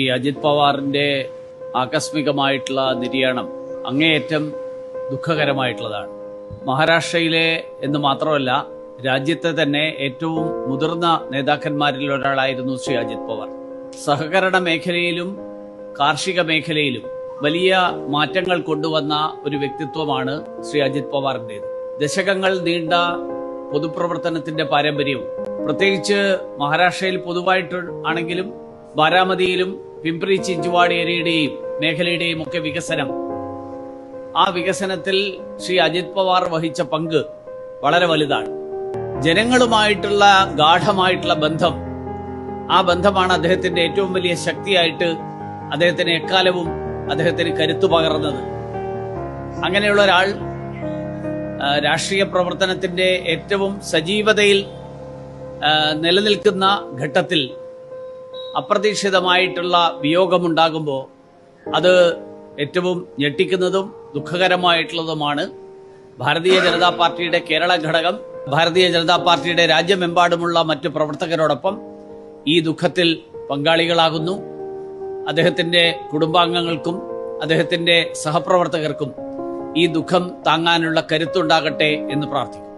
ഈ അജിത് പവാറിന്റെ ആകസ്മികമായിട്ടുള്ള നിര്യാണം അങ്ങേയറ്റം ദുഃഖകരമായിട്ടുള്ളതാണ്. മഹാരാഷ്ട്രയിലെ എന്ന് മാത്രമല്ല രാജ്യത്തെ തന്നെ ഏറ്റവും മുതിർന്ന നേതാക്കന്മാരിൽ ഒരാളായിരുന്നു ശ്രീ അജിത് പവാർ. സഹകരണ മേഖലയിലും കാർഷിക മേഖലയിലും വലിയ മാറ്റങ്ങൾ കൊണ്ടുവന്ന ഒരു വ്യക്തിത്വമാണ് ശ്രീ അജിത് പവാറിന്റേത്. ദശകങ്ങൾ നീണ്ട പൊതുപ്രവർത്തനത്തിന്റെ പാരമ്പര്യവും പ്രത്യേകിച്ച് മഹാരാഷ്ട്രയിൽ പൊതുവായിട്ട് ആണെങ്കിലും ബാരാമതിയിലും പിംപ്രി ചിഞ്ചുവാഡ് ഏരിയയുടെയും മേഖലയുടെയും ഒക്കെ വികസനം, ആ വികസനത്തിൽ ശ്രീ അജിത് പവാർ വഹിച്ച പങ്ക് വളരെ വലുതാണ്. ജനങ്ങളുമായിട്ടുള്ള ഗാഢമായിട്ടുള്ള ബന്ധം, ആ ബന്ധമാണ് അദ്ദേഹത്തിന്റെ ഏറ്റവും വലിയ ശക്തിയായിട്ട് അദ്ദേഹത്തിന് എക്കാലവും അദ്ദേഹത്തിന് കരുത്തു പകർന്നത്. അങ്ങനെയുള്ള ഒരാൾ രാഷ്ട്രീയ പ്രവർത്തനത്തിന്റെ ഏറ്റവും സജീവതയിൽ നിലനിൽക്കുന്ന ഘട്ടത്തിൽ അപ്രതീക്ഷിതമായിട്ടുള്ള വിയോഗമുണ്ടാകുമ്പോൾ അത് ഏറ്റവും ഞെട്ടിക്കുന്നതും ദുഃഖകരമായിട്ടുള്ളതുമാണ്. ഭാരതീയ ജനതാ പാർട്ടിയുടെ കേരള ഘടകം, ഭാരതീയ ജനതാ പാർട്ടിയുടെ രാജ്യമെമ്പാടുമുള്ള മറ്റു പ്രവർത്തകരോടൊപ്പം ഈ ദുഃഖത്തിൽ പങ്കാളികളാകുന്നു. അദ്ദേഹത്തിന്റെ കുടുംബാംഗങ്ങൾക്കും അദ്ദേഹത്തിന്റെ സഹപ്രവർത്തകർക്കും ഈ ദുഃഖം താങ്ങാനുള്ള കരുത്തുണ്ടാകട്ടെ എന്ന് പ്രാർത്ഥിക്കുന്നു.